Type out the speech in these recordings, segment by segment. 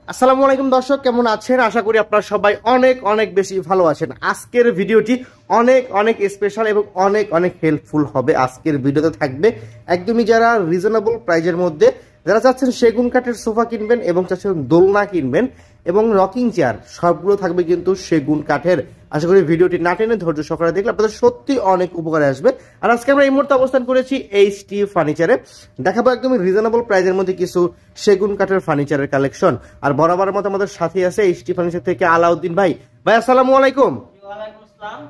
আসসালামু আলাইকুম দর্শক, কেমন আছেন? আশা করি আপনারা সবাই অনেক অনেক বেশি ভালো আছেন। আজকের ভিডিওটি অনেক অনেক স্পেশাল এবং অনেক অনেক হেল্পফুল হবে। আজকের ভিডিওতে থাকবে একদমই যারা রিজনেবল প্রাইজের মধ্যে যারা চাচ্ছেন সেগুন কাঠের সোফা কিনবেন এবং চাচ্ছেন দোলনা কিনবেন এবং রকিং চেয়ার, সবগুলো থাকবে কিন্তু সেগুন কাঠের। আশা করি ভিডিওটি না টেনে ধৈর্য সহকারে দেখলে আপনাদের সত্যি অনেক উপকারে আসবে। আর আজকে আমরা এই মুহূর্তে অবস্থান করেছি এইচটি ফার্নিচারে। দেখাবো একদমই রিজনেবল প্রাইজের মধ্যে কিছু সেগুন কাঠের ফার্নিচারের কালেকশন। আর বরাবরের মতো আমাদের সাথে আছে এইচটি ফার্নিচার থেকে আলাউদ্দিন ভাই। ভাই আসসালামু আলাইকুম।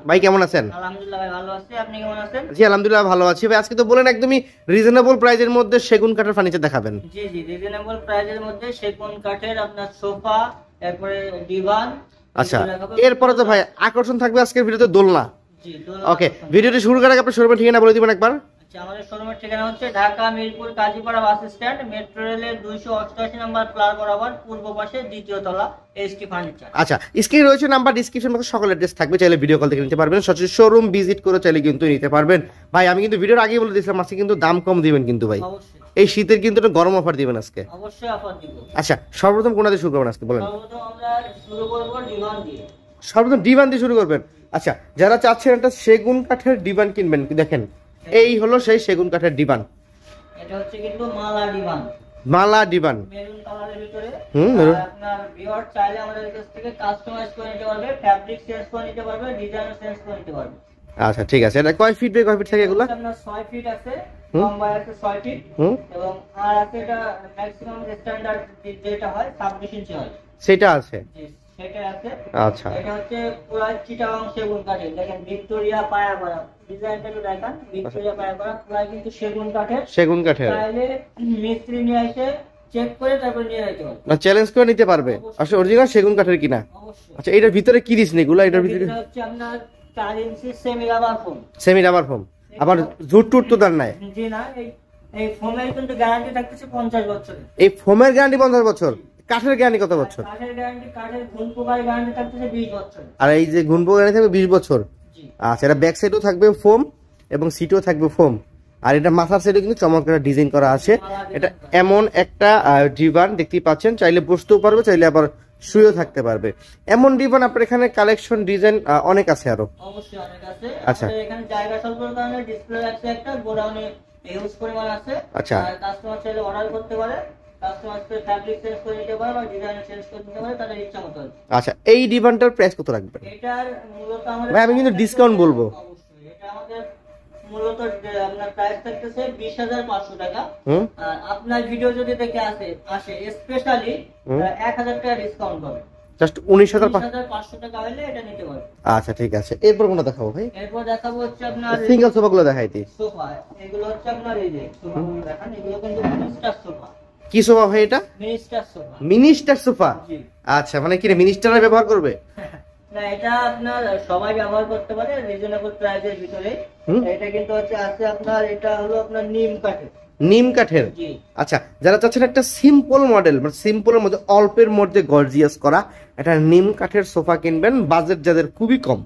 ভাই কেমন আছেন? আলহামদুলিল্লাহ ভাই ভালো আছি, আপনি কেমন আছেন? জি আলহামদুলিল্লাহ ভালো আছি ভাই। আজকে তো বলেন একদমই রিজনেবল প্রাইজের মধ্যে সেগুন কাঠের ফার্নিচার দেখাবেন। জি জি, রিজনেবল প্রাইজের মধ্যে সেগুন কাঠের আপনার সোফা, তারপরে ডিভান। আচ্ছা, এরপরে তো ভাই আকর্ষণ থাকবে আজকের ভিডিওতে দোলনা। জি দোলনা। ওকে, ভিডিওটি শুরু করার আগে আপনি শোরুমের ঠিকানা বলে দিবেন একবার। আচ্ছা, আমাদের শোরুমের ঠিকানা হচ্ছে Dhaka Mirpur Kazipara bus stand, metro রেলের 288 নম্বর প্লার বরাবর পূর্ব পাশে দ্বিতীয় তলা, এইচটি ফার্নিচার। আচ্ছা, স্ক্রিনে রয়েছে নাম্বার, ডিসক্রিপশন বক্সে সকল অ্যাড্রেস থাকবে, চাইলে ভিডিও কল থেকে নিতে পারবেন, সরাসরি শোরুম ভিজিট করে চাইলে কিন্তু নিতে পারবেন। ভাই আমি কিন্তু ভিডিওর আগেই বলে দিয়েছিলাম আজকে কিন্তু দাম কম দিবেন কিন্তু ভাই। অবশ্যই এই শীতের কিন্তু একটা গরম অফার দিবেন আজকে। অবশ্যই অফার দিব। আচ্ছা, সর্বপ্রথম কোনটা দিয়ে শুরু করবেন আজকে বলেন? সর্বপ্রথম আমরা শুরু করব ডিভান দিয়ে। সর্বপ্রথম ডিভান দিয়ে শুরু করবেন। আচ্ছা, যারা চাচ্ছেন একটা সেগুন কাঠের ডিভান কিনবেন, দেখেন এই হলো সেই সেগুন কাঠের ডিভান। এটা হচ্ছে কিন্তু মালা ডিভান। মালা ডিভান মেরুন কালারের ভিতরে। মেরুন। আপনার ভিউয়ার চাইলে আমাদের কাছ থেকে কাস্টমাইজ করে নিতে পারবে, ফ্যাব্রিক চেঞ্জ করে নিতে পারবে, ডিজাইন চেঞ্জ করে নিতে পারবে। আচ্ছা ঠিক আছে, এটা কয় ফিট বাই কয় ফিট থাকে এগুলো? আপনার 6 ফিট আছে, লম্বা আছে 6 ফিট, এবং আর আছে এটা ম্যাক্সিমাম স্ট্যান্ডার্ড যেটা হয় 26 ইঞ্চি হয়, সেটা আছে। জি সেটা আছে। আচ্ছা, এটা হচ্ছে পুরো চিটাগাং সেগুন কাঠের, দেখেন ভিক্টোরিয়া পায়া করা ডিজাইনটা একটু দেখেন, ভিক্টোরিয়া পায়া করা পুরো কিন্তু সেগুন কাঠের। সেগুন কাঠের চাইলে মিস্ত্রি নিয়ে এসে চেক করে তারপর নিয়ে যেতে হবে, না চ্যালেঞ্জ করে নিতে পারবে আসলে অরিজিনাল সেগুন কাঠের কিনা। অবশ্যই। আচ্ছা, এটার ভিতরে কি দিছেন এগুলো? এটার ভিতরে হচ্ছে আপনার 4 inch semi rubber foam. Semi rubber foam, আবার ঝুট টুট তো দান নাই? জি না, এই ফোমের কিন্তু গ্যারান্টি থাকতেছে 50 বছরের। এই ফোমের গ্যারান্টি 50 বছর, কাঠের গ্যারান্টি কত বছর? কাঠের গ্যারান্টি, কাঠের ঘুন পোকার গ্যারান্টি থাকতেছে 20 বছর। আর এই যে গুণপো গ্যারান্টি থাকবে 20 বছর। জি আচ্ছা, এটা ব্যাক সাইডও থাকবে ফোম এবং সিটও থাকবে ফোম। আর এটা মাথার সাইডে কিন্তু চমৎকার ডিজাইন করা আছে। এটা এমন একটা ডিভান দেখতেই পাচ্ছেন, চাইলে বসতেও পারবে, চাইলে আবার শুয়েও থাকতে পারবে। এমন ডিভান আপনার এখানে কালেকশন ডিজাইন অনেক আছে আরো। অবশ্যই অনেক আছে। আচ্ছা, আমাদের এখানে জায়গা স্বল্পতার কারণে ডিসপ্লে আছে, একটা গোডাউনে হিউজ পরিমাণ আছে। আচ্ছা, আর কাস্টমার চাইলে অর্ডার করতে পারে, কাস্টমার ফ্যাব্রিক চেঞ্জ করে নিতে পারে বা ডিজাইন চেঞ্জ করে নিতে পারে, তাদের ইচ্ছা মতো। আচ্ছা, এই ডিভানটার প্রাইস কত রাখবেন? এটার মূলত আমাদের ভাই আমি কিন্তু ডিসকাউন্ট বলবো। অবশ্যই এটা আমাদের মূলত আপনার প্রাইস থাকতেছে 20,500 টাকা। আর আপনার ভিডিও যদি দেখে আসে স্পেশালি 1,000 টাকা ডিসকাউন্ট পাবে, জাস্ট 19,500 টাকা হলে এটা নিতে পারবে। আচ্ছা ঠিক আছে, এরপর কোনটা দেখাবো ভাই? এরপর দেখাবো হচ্ছে আপনার সিঙ্গেল সোফা গুলো দেখাই দিই। সোফা। এগুলো হচ্ছে আপনার এই যে সোফাগুলো দেখেন, এগুলো কিন্তু মিনিস্টার সোফা। কি সোফা ভাই এটা? Minister sofa. Minister sofa? জি। আচ্ছা, মানে কি মিনিস্টাররা ব্যবহার করবে? না, এটা আপনার সবাই ব্যবহার করতে পারে রিজনেবল প্রাইসের ভিতরে। এটা কিন্তু হচ্ছে আছে আপনার, এটা হলো আপনার নিম কাঠের। নিম কাঠের? জি। আচ্ছা, যারা চাচ্ছেন একটা সিম্পল মডেল, মানে সিম্পলের মধ্যে অল্পের মধ্যে গর্জিয়াস করা একটা নিম কাঠের সোফা কিনবেন, বাজেট যাদের খুবই কম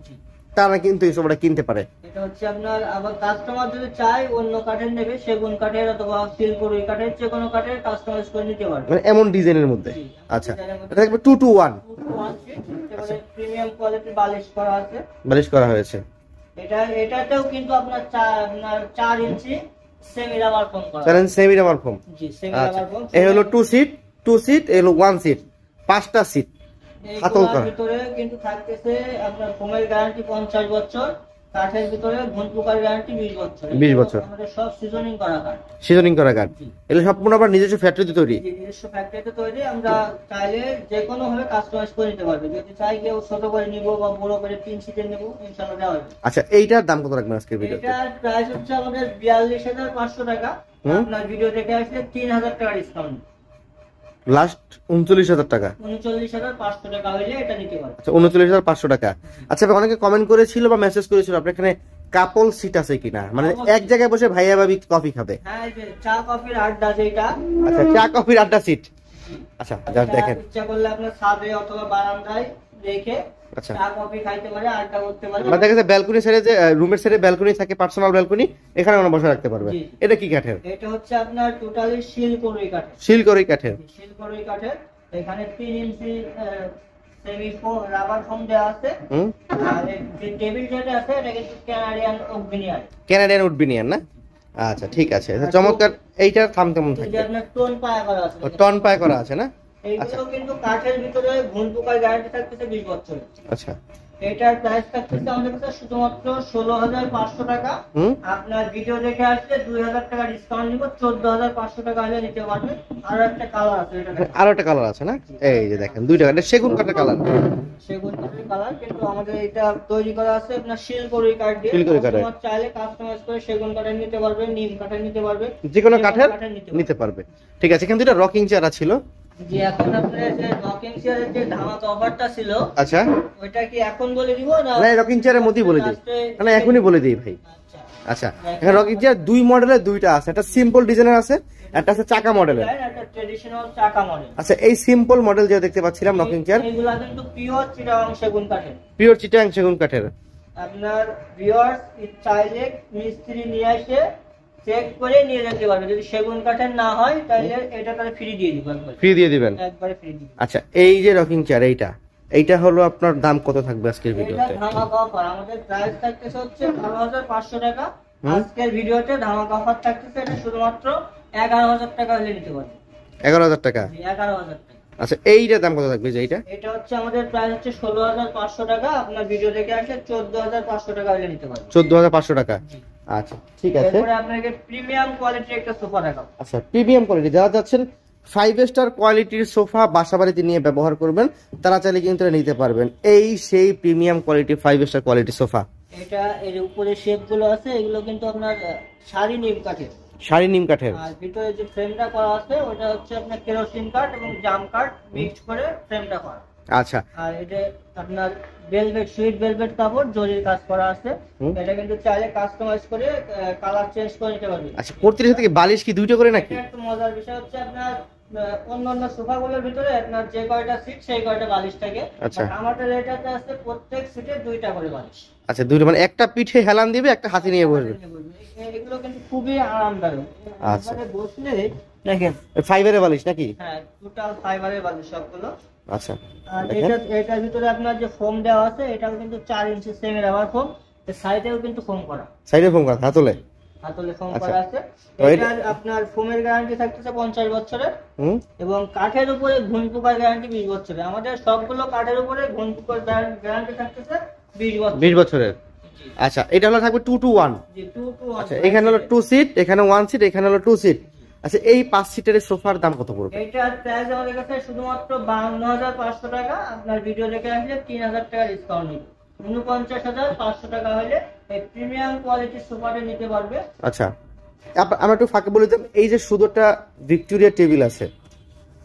তারা কিন্তু এই সোফাটা কিনতে পারে। এটা হচ্ছে আপনার, আবার কাস্টমার যদি চায় অন্য কাঠের নেবে, সেগুন কাঠের অথবা সিলকড়ি কাঠের, যে কোনো কাঠের কাস্টমাইজ করে নিতে পারবে, মানে এমন ডিজাইনের মধ্যে। আচ্ছা, এটা থাকবে 2 to 1 প্রিমিয়াম কোয়ালিটির বালিশ করা আছে, বালিশ করা হয়েছে। এটাতেও কিন্তু আপনার 4 ইঞ্চি সেমি রাবার ফোম করা। জানেন সেমি রাবার ফোম? জি সেমি আচ্ছা, রাবার ফোম। এই হলো 2 সিট, এই হলো 1 সিট, 5টা সিট হাতল করা। ভিতরে কিন্তু থাকতেছে আপনার ফোমের গ্যারান্টি 50 বছর, কাঠের ভিতরে ঘুন পোকার গ্যারান্টি 20 বছর। 20 বছর। আমাদের সব সিজনিং করা কাঠ। সিজনিং করা কাঠ। এগুলো সম্পূর্ণ আবার নিজস্ব ফ্যাক্টরিতে তৈরি? নিজস্ব ফ্যাক্টরিতে তৈরি। আমরা চাইলে যে কোনো ভাবে কাস্টমাইজ করে নিতে পারবে, যদি চাই কেউ ছোট করে নিব বা বড় করে 3 সিটের নেব, ইনশাআল্লাহ দেওয়া হবে। আচ্ছা, এইটার দাম কত রাখবেন আজকের ভিডিওতে? এটার প্রাইস হচ্ছে আমাদের 42,500 টাকা। আপনার ভিডিও দেখে আসলে 3,000 টাকা ডিসকাউন্ট, লাস্ট 39,000 টাকা। 39,500 টাকা হইলে এটা নিতে পারবে। আচ্ছা, 39,500 টাকা। আচ্ছা, অনেকে কমেন্ট করেছিল বা মেসেজ করেছিল আপনার এখানে কাপল সিট আছে কিনা, মানে এক জায়গায় বসে ভাইয়া ভাবি কফি খাবে? হ্যাঁ, এই যে চা কফির আড্ডা যেটা। আচ্ছা, চা কফির আড্ডা সিট। আচ্ছা, জাস্ট দেখেন, ইচ্ছা করলে আপনার ছাদে অথবা বারান্দায় রেখে আচ্ছা চা কফি খাইতে পারে, আড্ডা করতে পারে। মানে দেখা যাচ্ছে ব্যালকনি সাইডে যে রুমের সাইডে ব্যালকনি থাকে, পার্সোনাল ব্যালকনি, এখানে আমরা বসে রাখতে পারবে। এটা কি কাঠের? এটা হচ্ছে আপনার টোটালি শিলকড়ি কাঠের। শিলকড়ি কাঠের। শিলকড়ি কাঠের এখানে 3 ইঞ্চি সেমি ফোম রাবার ফোম দেওয়া আছে। আর যে টেবিল যেটা আছে এটা কিন্তু কানাডিয়ান উড বিনিয়ার না? আচ্ছা ঠিক আছে, চমৎকার। এইটার দাম কেমন থাকবে? আপনার টোন পায়া করা আছে। টন পায়া করা আছে না? এইগুলো কিন্তু কাঠের ভিতরে ঘুণ পোকার গ্যারান্টি থাকতেছে 20 বছর। আচ্ছা, এটার প্রাইস থাকতেছে আমাদের কাছে শুধুমাত্র 16,500 টাকা। আপনার ভিডিও দেখে আসলে 2,000 টাকা ডিসকাউন্ট দিব, 14,500 টাকা হলে নিতে পারবেন। আর একটা কালার আছে, এটা আরো একটা কালার আছে না? এই যে দেখেন দুইটা, এটা সেগুন কাঠের কালার, সেগুন কাঠের কালার। কিন্তু আমাদের এটা তৈরি করা আছে আপনার শিলকড়ি কাঠ দিয়ে। কাস্টমার চাইলে কাস্টমাইজ করে সেগুন কাঠের নিতে পারবে, নিম কাঠের নিতে পারবে, যে কোনো কাঠের নিতে পারবে। ঠিক আছে, এখানে দুটো রকিং চেয়ার ছিল। জি, এখন আপনাদের যে রকিং চেয়ারের যে ধামাকা অফারটা ছিল, আচ্ছা ওইটা কি এখন বলে দিব না? না, রকিং চেয়ারের মধ্যেই বলে দিই, না এখনই বলে দিই ভাই। আচ্ছা, এখানে রকিং চেয়ার দুই মডেলের দুইটা আছে, একটা সিম্পল ডিজাইনের আছে, একটা আছে চাকা মডেলের, একটা ট্রেডিশনাল চাকা মডেল। আচ্ছা, এই সিম্পল মডেল যে দেখতে পাচ্ছিলাম রকিং চেয়ার, এগুলা কিন্তু পিওর চিটাগাং সেগুন কাঠের। পিওর চিটাগাং সেগুন কাঠের। আপনার ভিউয়ার্স চাইলে মিস্ত্রি নিয়ে এসে চেক করে নিয়ে যেতে পারবে। যদি সেগুন কাঠের না হয় তাহলে এটা তাহলে ফ্রি দিয়ে দিবেন। ফ্রি দিয়ে দিবেন একবারে ফ্রি দিবেন। আচ্ছা, এই যে রকিং চেয়ার এইটা হলো আপনার দাম কত থাকবে আজকের ভিডিওতে? এটা ধামাকা অফার, আমাদের প্রাইস থাকতেছে হচ্ছে 12,500 টাকা। আজকের ভিডিওতে ধামাকা অফার থাকতেছে, এটা শুধুমাত্র 11,000 টাকা হলে নিতে পারবেন। 11,000 টাকা? 11,000 টাকা। আচ্ছা, এইটার দাম কত থাকবে? যে এটা হচ্ছে আমাদের প্রাইস হচ্ছে 16,500 টাকা। আপনার ভিডিও দেখে আসলে 14,500 টাকা হলে নিতে পারবেন। 14,500 টাকা। আচ্ছা ঠিক আছে। এরপরে আপনাকে প্রিমিয়াম কোয়ালিটির একটা সোফা দেখাবো। আচ্ছা, প্রিমিয়াম কোয়ালিটি যারা যাচ্ছেন 5 স্টার কোয়ালিটির সোফা বাসাবাড়িতে নিয়ে ব্যবহার করবেন, তারা চাইলে কিন্তু নিতে পারবেন। এই সেই premium quality 5 star quality sofa. এটা এর উপরে শেপ গুলো আছে, এগুলো কিন্তু আপনার শাড়ি নিম কাঠের। শাড়ি নিম কাঠের। আর ভিতরে যে ফ্রেমটা করা আছে ওটা হচ্ছে আপনার কেরোসিন কাঠ এবং জাম কাঠ মিক্স করে ফ্রেমটা করা। আচ্ছা, আর এটা আপনার ভেলভেট, সুইট ভেলভেট কাপড় জরির কাজ করা আছে। এটা কিন্তু চাইলে কাস্টমাইজ করে কালার চেঞ্জ করে নিতে পারবেন। আচ্ছা, প্রত্যেকটা থেকে বালিশ কি দুইটা করে নাকি? একটা মজার বিষয় হচ্ছে আপনার অন্যান্য সোফাগুলোর ভিতরে আপনার যে কয়টা সিট সেই কয়টা বালিশ থাকে। আচ্ছা, আমাদের এটাতে আছে প্রত্যেক সিটে দুইটা করে বালিশ। আচ্ছা, দুইটা মানে একটা পিঠে হেলান দিবে, একটা হাতে নিয়ে বসবে। এগুলো কিন্তু খুবই আরামদায়ক। আচ্ছা, বসলে দেখেন ফাইবারের বালিশ নাকি? হ্যাঁ, টোটাল ফাইবারের বালিশ সবগুলো। আচ্ছা, আর এটার ভিতরে আপনার যে ফোম দেওয়া আছে এটাও কিন্তু 4 ইঞ্চি সেমি রাবার ফোম। এর সাইডেও কিন্তু ফোম করা, সাইডে ফোম করা, হাতলে ফোম করা আছে। এটার আপনার ফোমের গ্যারান্টি থাকতেছে 50 বছরের এবং কাঠের উপরে ঘুণ পোকার গ্যারান্টি 20 বছরের। আমাদের সবগুলো কাঠের উপরে ঘুণ পোকার গ্যারান্টি থাকতেছে 20 বছরের। আচ্ছা, এটা হলো থাকবে 2 to 1। G, 2 to 1। আচ্ছা, এখানে হলো 2 সিট, এখানে 1 সিট, এখানে হলো 2 সিট। আচ্ছা, এই 5 সিটের সোফার দাম কত পড়বে? এটার প্রাইস আমাদের কাছে শুধুমাত্র 52,500 টাকা। আপনার ভিডিও দেখে আসলে 3,000 টাকা ডিসকাউন্ট নিব। 49,500 টাকা হলে এই প্রিমিয়াম কোয়ালিটির সোফাটা নিতে পারবে। আচ্ছা, আমরা একটু ফাঁকে বলে দিতাম, এই যে সুদরটা ভিক্টোরিয়া টেবিল আছে,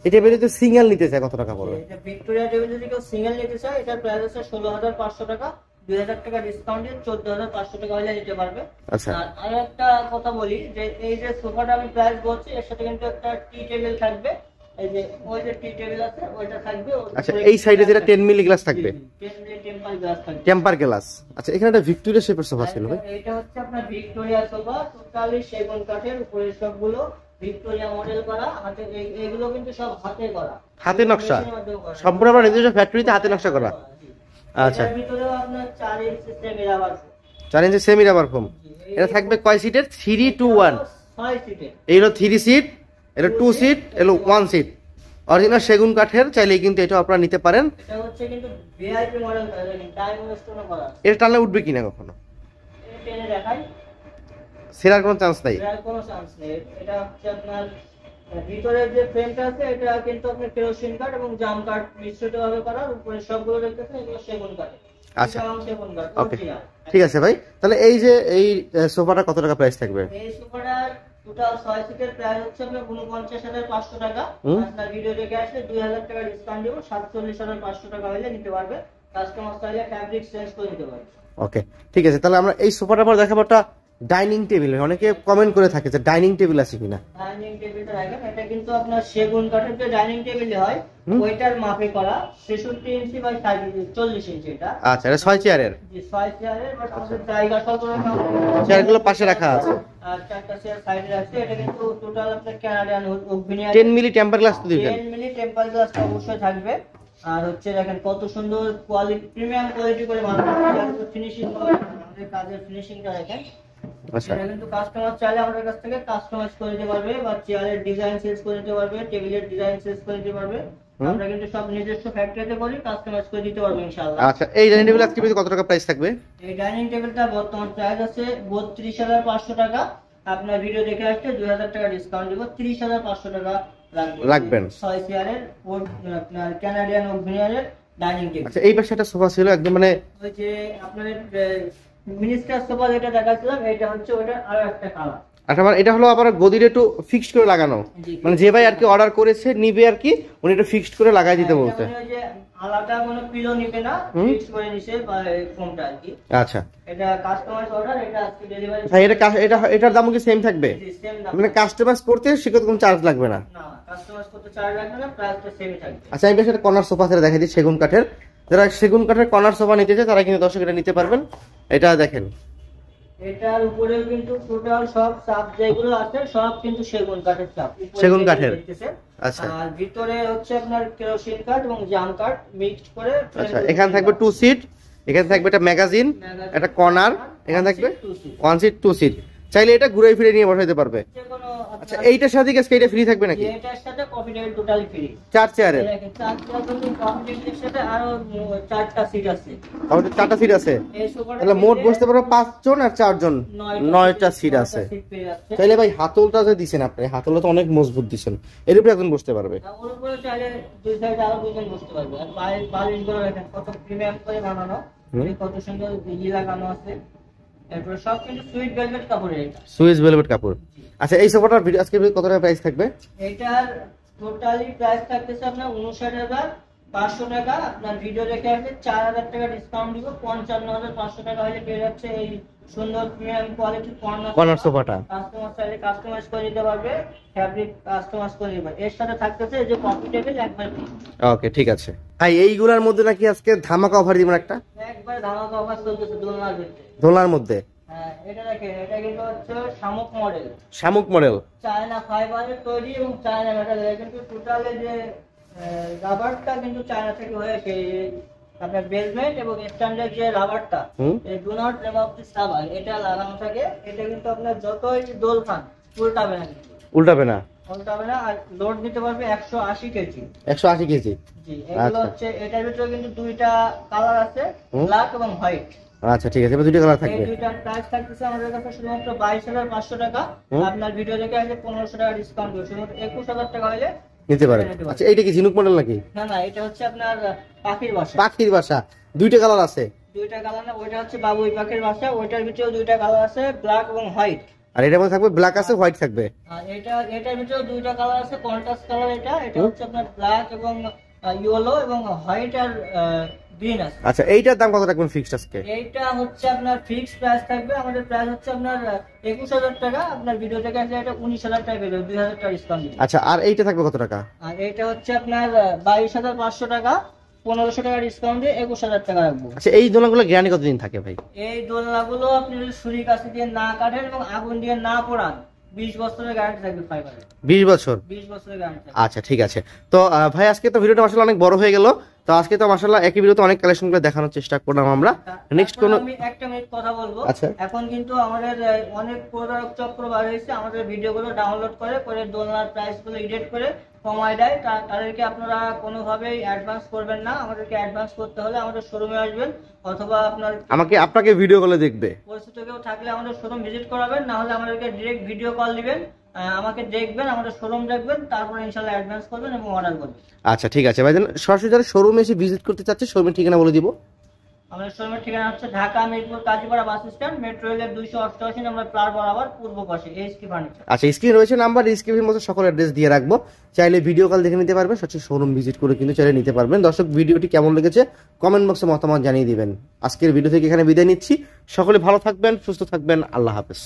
এই টেবিলে যদি সিঙ্গেল নিতে চায় কত টাকা পড়বে? এটা ভিক্টোরিয়া টেবিল যদি কেউ সিঙ্গেল নিতে চায় এটার প্রাইস আছে 16,500 টাকা। 2,000 টাকা ডিসকাউন্ট দিয়ে 14,500 টাকা হলে নিতে পারবে। আচ্ছা, আর একটা কথা বলি যে এই যে সোফাটা আমি প্রাইস বলছি এর সাথে কিন্তু একটা টি টেবিল থাকবে। এই যে ওই যে টি টেবিল আছে ওইটা থাকবে। আচ্ছা, এই সাইডে যেটা 10 মিলি গ্লাস থাকবে, 10 মিলি টেম্পার গ্লাস থাকবে, টেম্পার গ্লাস। আচ্ছা, এখানে একটা ভিক্টোরিয়া শেপের সোফা ছিল ভাই। এটা হচ্ছে আপনার ভিক্টোরিয়া সোফা, টোটালি সেগুন কাঠের, উপরে সবগুলো ভিক্টোরিয়া মডেল করা। হাতে এগুলো কিন্তু সব হাতে করা, হাতে নকশা, সম্পূর্ণ আপনার নিজস্ব ফ্যাক্টরিতে হাতে নকশা করা। আচ্ছা, এর ভিতরেও আপনার 4 inch semi rubber foam. 4 inch semi rubber foam. এটা থাকবে কয় সিটের? 3 to 1। 6 সিটের। এই হলো 3 সিট, এটা 2 সিট, এলো 1 সিট। অরিজিনাল সেগুন কাঠের, চাইলে কিন্তু এটা আপনারা নিতে পারেন। এটা হচ্ছে কিন্তু ভিআইপি মডেল, ডায়মন্ড স্টোনও করা আছে। এটা টানলে উঠবে কিনা কখনো? এটা টেনে দেখাই, সেরার কোনো চান্স নাই, কোনো চান্স নেই। এটা হচ্ছে আপনার ভিতরের যে ফ্রেমটা আছে এটা কিন্তু আপনার কেরোসিন কাঠ এবং জাম কাঠ মিশ্রিত ভাবে করা। উপরে সবগুলো দেখতেছেন এগুলো সেগুন কাঠ। আচ্ছা, ওকে, ঠিক আছে ভাই। তাহলে এই যে এই সোফাটা কত টাকা প্রাইস থাকবে? এই সোফাটার টোটাল 6 সিটের প্রাইস হচ্ছে আপনার 49,500 টাকা। আপনার ভিডিও দেখে আসলে 2,000 টাকা ডিসকাউন্ট দেব, 47,500 টাকা হলে নিতে পারবে। কাস্টমার চাইলে ফ্যাব্রিক চেঞ্জ করে নিতে পারবে। ওকে, ঠিক আছে। তাহলে আমরা এই সোফাটার পর দেখাবো একটা ডাইনিং টেবিল, অনেকে কমেন্ট করে থাকে যে ডাইনিং টেবিল আছে কিনা। ডাইনিং টেবিলটা দেখেন, এটা কিন্তু আপনার সেগুন কাঠের যে ডাইনিং টেবিল হয় ওইটার মাপে করা, 66 ইঞ্চি বাই 40 ইঞ্চি এটা। আচ্ছা, এটা 6 চেয়ারের। জি 6 চেয়ারের, বাট আমাদের জায়গা স্বল্প রাখা, চেয়ারগুলো পাশে রাখা আছে আর 4টা চেয়ার সাইডে আছে। এটা কিন্তু টোটাল আপনার Canadian oak veneer 10 milli temper glass তো দিবেন। 10 মিলি টেম্পার গ্লাস অবশ্যই থাকবে। আর হচ্ছে দেখেন কত সুন্দর কোয়ালিটি, প্রিমিয়াম কোয়ালিটি করে বানানো, ফিনিশিং আমাদের কাজের ফিনিশিংটা দেখেন। আচ্ছা, এটা কিন্তু কাস্টমার চাইলে আমাদের কাছ থেকে কাস্টমাইজ করে দিতে পারবে, বা চেয়ারের ডিজাইন চেঞ্জ করে দিতে পারবে, টেবিলের ডিজাইন চেঞ্জ করে দিতে পারবে। আমরা কিন্তু সব নিজস্ব ফ্যাক্টরিতে করি, কাস্টমাইজ করে দিতে পারবো ইনশাআল্লাহ। আচ্ছা, এই ডাইনিং টেবিল আজকে কত টাকা প্রাইস থাকবে? এই ডাইনিং টেবিলটা বর্তমান প্রাইস আছে 32,500 টাকা। আপনার ভিডিও দেখে আসলে 2000 টাকা ডিসকাউন্ট দিব, 30,500 টাকা রাখবেন। 6 চেয়ারের আপনার কানাডিয়ান ওক ভিনিয়ারের ডাইনিং টেবিল। আচ্ছা, এই পাশে একটা সোফা ছিল একদম, মানে ওই যে আপনাদের মিনিস্টার সোফা যেটা দেখাচ্ছিলাম, এটা হচ্ছে ওটা আর একটা কালার। আচ্ছা, মানে এটা হলো আবার গদির একটু ফিক্সড করে লাগানো, মানে যে ভাই আর কি অর্ডার করেছে নিবে আর কি, উনি একটু ফিক্সড করে লাগাই দিতে বলতে। আলাদা কোনো পিলো নিবে না, ফিক্স করে নিছে ফোমটা আর কি। আচ্ছা, এটা কাস্টমাইজ অর্ডার, এটা আজকে ডেলিভারি। ভাই এটার দাম কি সেম থাকবে? সেম দাম, মানে কাস্টমাইজ করতে সেক্ষেত্রে কোনো চার্জ লাগবে না? না, কাস্টমাইজ করতে চার্জ লাগবে না, প্রাইসটা সেমই থাকবে। আচ্ছা, আমি বেশ একটা কর্নার সোফা সেট দেখাই দিই সেগুন কাঠের। যারা সেগুন কাঠের কর্নার সোফা নিতে চায় তারা কিন্তু দর্শক এটা নিতে পারবেন। এটা দেখেন, এটার উপরে কিন্তু টোটাল সব চাপ যেগুলো আছে সব কিন্তু সেগুন কাঠের চাপ, সেগুন কাঠের। আচ্ছা, আর ভিতরে হচ্ছে আপনার কেরোসিন কাঠ এবং জাম কাঠ মিক্সড করে। আচ্ছা, এখানে থাকবে 2 সিট, এখানে থাকবে একটা ম্যাগাজিন, একটা কর্নার, এখানে থাকবে 1 সিট 2 সিট। চাইলে এটা ঘুরে ফিরে নিয়ে বসাইতে পারবে। আচ্ছা, এইটার সাথে কি এটা ফ্রি থাকবে নাকি? এটার সাথে কফি টেবিল টোটালি ফ্রি, 4 চেয়ারের। 4 চেয়ার কিন্তু কফি টেবিলের সাথে আরো 4টা সিট আছে। আমাদের 4টা সিট আছে, তাহলে মোট বসতে পারো 5 জন আর 4 জন, 9টা সিট আছে। তাইলে ভাই হাতলটা যে দিবেন আপনি, হাতলটা তো অনেক মজবুত দিবেন, এর উপরে একজন বসতে পারবে। ওর উপরে চাইলে দুই সাইডে আরো দুইজন বসতে পারবে। আর বালিশগুলো দেখেন কত প্রিমিয়াম করে বানানো, কত সুন্দর লাগানো আছে। এরপর সব কিন্তু সুইট ভেলভেট কাপড়ের, এটা সুইস ভেলভেট কাপড়। আচ্ছা, এই সোফাটার ভিডিও আজকে কত টাকা প্রাইস থাকবে? এটার টোটালি প্রাইস থাকতেছে আপনার 59,500 টাকা। আপনার ভিডিও দেখে আসলে 4,000 টাকা ডিসকাউন্ট দিব, 55,500 টাকা হলে পেয়ে যাচ্ছে এই সুন্দর প্রিমিয়াম কোয়ালিটির কর্নার সোফাটা। কাস্টমার চাইলে কাস্টমাইজ করে দিতে পারবে, ফ্যাব্রিক কাস্টমাইজ করে দিতে পারবে। এর সাথে থাকতেছে যে কফি টেবিল একবার। ওকে, ঠিক আছে ভাই। এইগুলার মধ্যে নাকি আজকে ধামাকা অফার দিবেন একটা? একবার ধামাকা অফার চলতেছে দোলনার ভিতরে। দোলনার মধ্যে? হ্যাঁ, এটা দেখেন, এটা কিন্তু হচ্ছে শামুক মডেল। শামুক মডেল, চায়না ফাইবারের তৈরি এবং চায়না মেটালের, কিন্তু টোটালে যে রাবারটা কিন্তু চায়না থেকে হয়েছে। আপনার বেসমেন্ট এবং স্ট্যান্ডার্ড যে রাবারটা, এই do not remove this rubber, এটা লাগানো থাকে। এটা কিন্তু আপনার যতই দোল খান উল্টাবে না, উল্টাবে না, উল্টাবে না। আর লোড দিতে পারবে 180 কেজি। 180 কেজি। জি, এগুলো হচ্ছে, এটার ভিতরে কিন্তু দুইটা কালার আছে, ব্ল্যাক এবং হোয়াইট। আচ্ছা, ঠিক আছে, এবার দুইটা কালার থাকবে। এই দুইটার প্রাইস থাকতেছে আমাদের কাছে শুধুমাত্র 22,500 টাকা। আপনার ভিডিও দেখে আসলে 1500 টাকা ডিসকাউন্ট করে শুধুমাত্র 21,000 টাকা হলে নিতে পারেন। আচ্ছা, এইটা কি ঝিনুক মডেল নাকি? না না, এটা হচ্ছে আপনার পাখির বাসা। পাখির বাসা, দুইটা কালার আছে। দুইটা কালার না, ওইটা হচ্ছে বাবুই পাখির বাসা, ওইটার ভিতরেও দুইটা কালার আছে, ব্ল্যাক এবং হোয়াইট। আর এটার মধ্যে থাকবে ব্ল্যাক আছে, হোয়াইট থাকবে। আর এটার ভিতরেও দুইটা কালার আছে, কন্ট্রাস্ট কালার। এটা হচ্ছে আপনার ব্ল্যাক এবং ইয়েলো এবং হোয়াইট আর গ্রিন আছে। আচ্ছা, এইটার দাম কত রাখবেন ফিক্সড আজকে? এইটা হচ্ছে আপনার ফিক্সড প্রাইস থাকবে, আমাদের প্রাইস হচ্ছে আপনার 21,000 টাকা। আপনার ভিডিও থেকে আসলে এটা 19,000 টাকা পেয়ে যাবে, 2,000 টাকা ডিসকাউন্ট দিবে। আচ্ছা, আর এইটা থাকবে কত টাকা? আর এটা হচ্ছে আপনার 22,500 টাকা, 1500 টাকা ডিসকাউন্ট দিয়ে 21,000 টাকা রাখবো। আচ্ছা, এই দোলনাগুলো গ্যারান্টি কতদিন থাকে ভাই? এই দোলনাগুলো আপনি যদি ছুরি কাছে দিয়ে না কাটেন এবং আগুন দিয়ে না পোড়ান, 20 বছরের গ্যারান্টি থাকবে ফাইবারে। 20 বছর? 20 বছরের গ্যারান্টি। আচ্ছা, ঠিক আছে। তো ভাই আজকে তো ভিডিওটা মাশাআল্লাহ অনেক বড় হয়ে গেল। তো আজকে তো মাশাআল্লাহ একই ভিডিওতে অনেক কালেকশনগুলো দেখানোর চেষ্টা করলাম আমরা। নেক্সট কোন আমি একটা মিনিট কথা বলবো। আচ্ছা, এখন কিন্তু আমাদের অনেক প্রোডাক্ট চক্র বার হয়েছে, আমাদের ভিডিওগুলো ডাউনলোড করে দোলনার প্রাইসগুলো এডিট করে কমায় দেয়। তাদেরকে আপনারা কোনোভাবেই অ্যাডভান্স করবেন না। আমাদেরকে অ্যাডভান্স করতে হলে আমাদের শোরুমে আসবেন, অথবা আপনাকে ভিডিও কলে দেখবে। পরিচিত কেউ থাকলে আমাদের শোরুম ভিজিট করাবেন, না হলে আমাদেরকে ডিরেক্ট ভিডিও কল দিবেন, আমাকে দেখবেন, আমাদের শোরুম দেখবেন, তারপর ইনশাআল্লাহ অ্যাডভান্স করবেন এবং অর্ডার করবেন। আচ্ছা, ঠিক আছে ভাইজান। সরাসরি যারা শোরুমে এসে ভিজিট করতে চাচ্ছে, শোরুমের ঠিকানা বলে দিব। আমাদের শোরুমের ঠিকানা হচ্ছে Dhaka Mirpur Kazipara bus stand, metro রেলের 288 নম্বর প্লার বরাবর পূর্ব পাশে, এসকে ফার্নিচার। আচ্ছা, স্ক্রিনে রয়েছে নাম্বার, স্ক্রিনের মধ্যে সকল অ্যাড্রেস দিয়ে রাখবো। চাইলে ভিডিও কল দেখে নিতে পারবেন, সরাসরি শোরুম ভিজিট করে কিন্তু চাইলে নিতে পারবেন। দর্শক, ভিডিওটি কেমন লেগেছে কমেন্ট বক্সে মতামত জানিয়ে দিবেন। আজকের ভিডিও থেকে এখানে বিদায় নিচ্ছি। সকলে ভালো থাকবেন, সুস্থ থাকবেন। আল্লাহ হাফেজ।